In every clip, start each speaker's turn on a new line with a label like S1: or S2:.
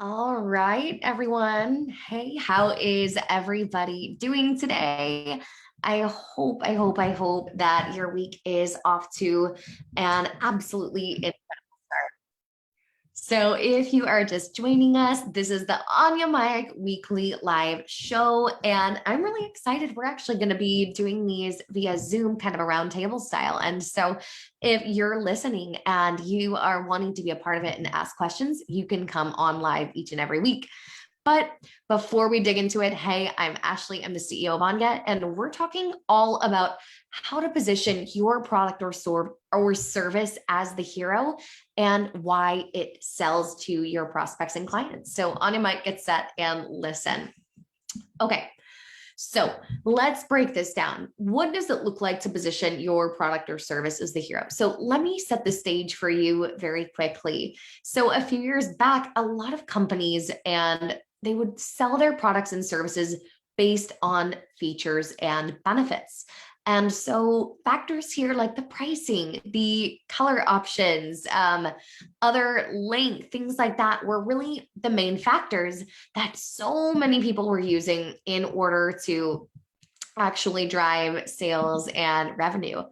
S1: All right, everyone. Hey, how is everybody doing today? I hope that your week is off to an absolutely incredible start. So, if you are just joining us, this is the Onya Mic weekly live show, and I'm really excited. We're actually going to be doing these via Zoom, kind of a roundtable style. And so, if you're listening and you are wanting to be a part of it and ask questions, you can come on live each and every week. But before we dig into it, hey, I'm Ashley. I'm the CEO of Onya, and we're talking all about how to position your product or service as the hero and why it sells to your prospects and clients. So Onya might get set and listen. Okay. So let's break this down. What does it look like to position your product or service as the hero? So let me set the stage for you very quickly. So a few years back, a lot of companies and they would sell their products and services based on features and benefits. And so factors here like the pricing, the color options, other length, things like that were really the main factors that so many people were using in order to actually drive sales and revenue.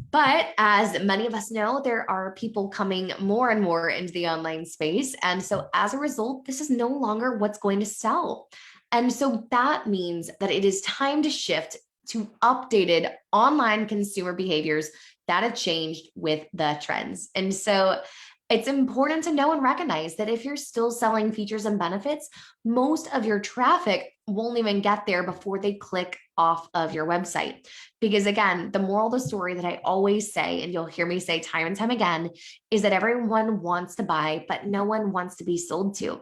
S1: But as many of us know, there are people coming more and more into the online space. And so as a result, this is no longer what's going to sell. And so that means that it is time to shift to updated online consumer behaviors that have changed with the trends. And so it's important to know and recognize that if you're still selling features and benefits, most of your traffic won't even get there before they click off of your website. Because again, the moral of the story that I always say, and you'll hear me say time and time again, is that everyone wants to buy, but no one wants to be sold to.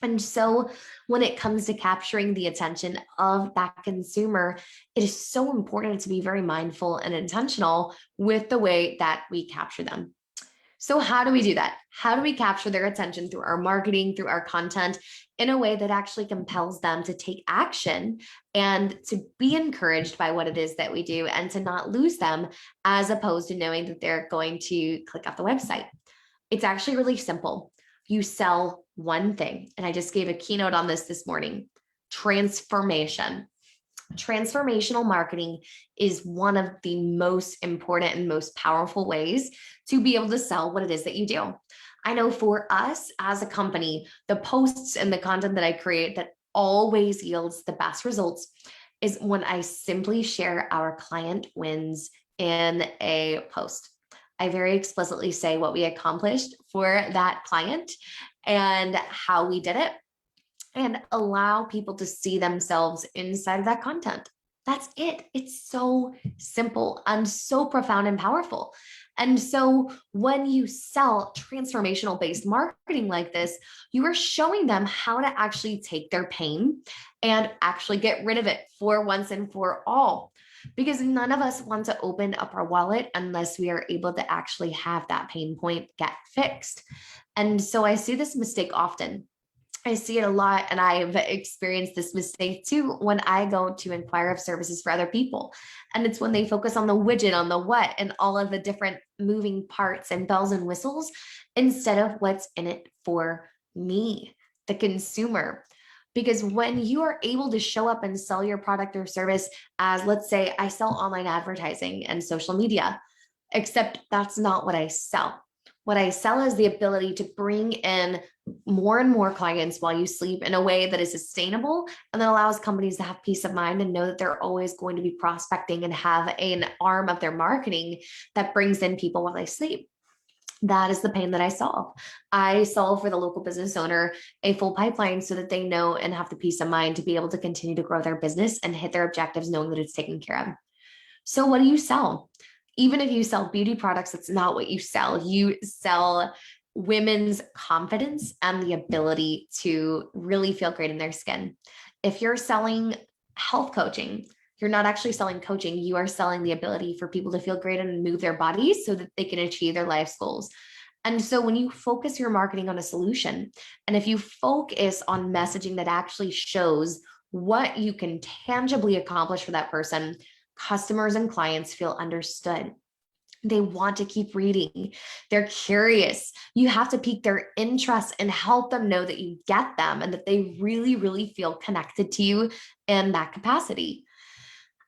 S1: And so when it comes to capturing the attention of that consumer, it is so important to be very mindful and intentional with the way that we capture them. So how do we do that? How do we capture their attention through our marketing, through our content in a way that actually compels them to take action and to be encouraged by what it is that we do and to not lose them as opposed to knowing that they're going to click off the website? It's actually really simple. You sell one thing. And I just gave a keynote on this morning: transformation. Transformational marketing is one of the most important and most powerful ways to be able to sell what it is that you do. I know for us as a company, the posts and the content that I create that always yields the best results is when I simply share our client wins in a post. I very explicitly say what we accomplished for that client and how we did it, and allow people to see themselves inside of that content. That's it. It's so simple and so profound and powerful. And so when you sell transformational based marketing like this, you are showing them how to actually take their pain and actually get rid of it for once and for all. Because none of us want to open up our wallet unless we are able to actually have that pain point get fixed. And so I see this mistake often. I see it a lot, and I've experienced this mistake too when I go to inquire of services for other people. And it's when they focus on the widget, on the what, and all of the different moving parts and bells and whistles instead of what's in it for me, the consumer. Because when you are able to show up and sell your product or service as, let's say, I sell online advertising and social media, except that's not what I sell. What I sell is the ability to bring in more and more clients while you sleep in a way that is sustainable and that allows companies to have peace of mind and know that they're always going to be prospecting and have an arm of their marketing that brings in people while they sleep. That is the pain that I solve. I solve for the local business owner a full pipeline so that they know and have the peace of mind to be able to continue to grow their business and hit their objectives, knowing that it's taken care of. So what do you sell? Even if you sell beauty products, that's not what you sell. You sell women's confidence and the ability to really feel great in their skin. If you're selling health coaching, you're not actually selling coaching. You are selling the ability for people to feel great and move their bodies so that they can achieve their life's goals. And so when you focus your marketing on a solution, and if you focus on messaging that actually shows what you can tangibly accomplish for that person, customers and clients feel understood. They want to keep reading. They're curious. You have to pique their interest and help them know that you get them and that they really, really feel connected to you in that capacity.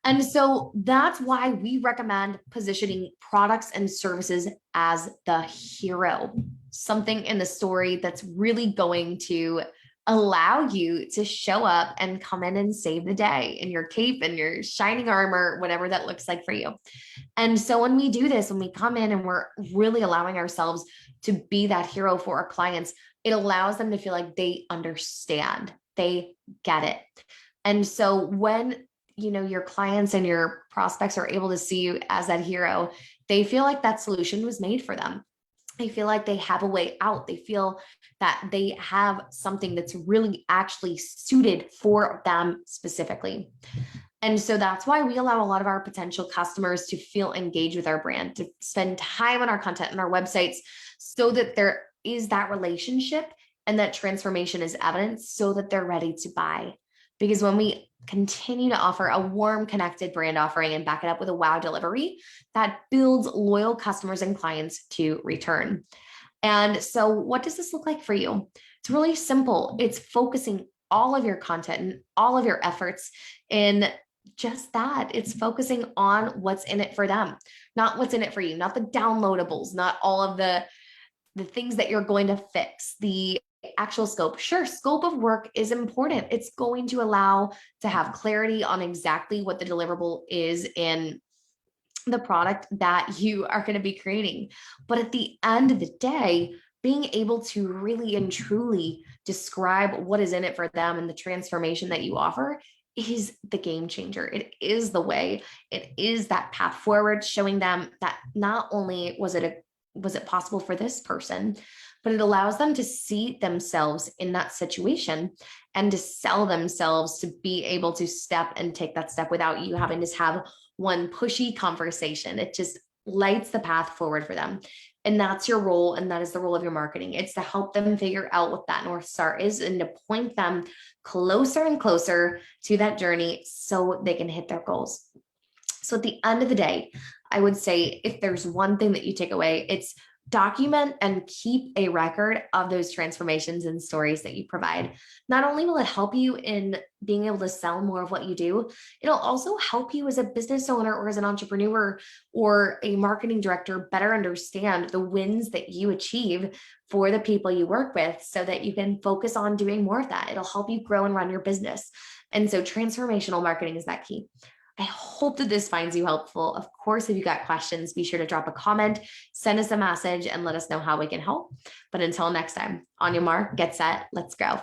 S1: And so that's why we recommend positioning products and services as the hero, something in the story that's really going to allow you to show up and come in and save the day in your cape and your shining armor, whatever that looks like for you. And so when we do this, when we come in and we're really allowing ourselves to be that hero for our clients, it allows them to feel like they understand, they get it. And so when your clients and your prospects are able to see you as that hero, they feel like that solution was made for them. They feel like they have a way out. They feel that they have something that's really actually suited for them specifically. And so that's why we allow a lot of our potential customers to feel engaged with our brand, to spend time on our content and our websites so that there is that relationship and that transformation is evident so that they're ready to buy. Because when we continue to offer a warm, connected brand offering and back it up with a wow delivery, that builds loyal customers and clients to return. And so what does this look like for you? It's really simple. It's focusing all of your content and all of your efforts in just that. It's focusing on what's in it for them, not what's in it for you, not the downloadables, not all of the things that you're going to fix, the actual scope. Sure, scope of work is important. It's going to allow to have clarity on exactly what the deliverable is in the product that you are going to be creating. But at the end of the day, being able to really and truly describe what is in it for them and the transformation that you offer is the game changer. It is the way. It is that path forward, showing them that not only was it possible for this person, but it allows them to see themselves in that situation and to sell themselves to be able to step and take that step without you having to have one pushy conversation. It just lights the path forward for them. And that's your role. And that is the role of your marketing. It's to help them figure out what that North Star is and to point them closer and closer to that journey so they can hit their goals. So at the end of the day, I would say if there's one thing that you take away, it's document and keep a record of those transformations and stories that you provide. Not only will it help you in being able to sell more of what you do, it'll also help you as a business owner or as an entrepreneur or a marketing director better understand the wins that you achieve for the people you work with so that you can focus on doing more of that. It'll help you grow and run your business. And so transformational marketing is that key. I hope that this finds you helpful. Of course, if you got questions, be sure to drop a comment, send us a message, and let us know how we can help. But until next time, on your mark, get set, let's go.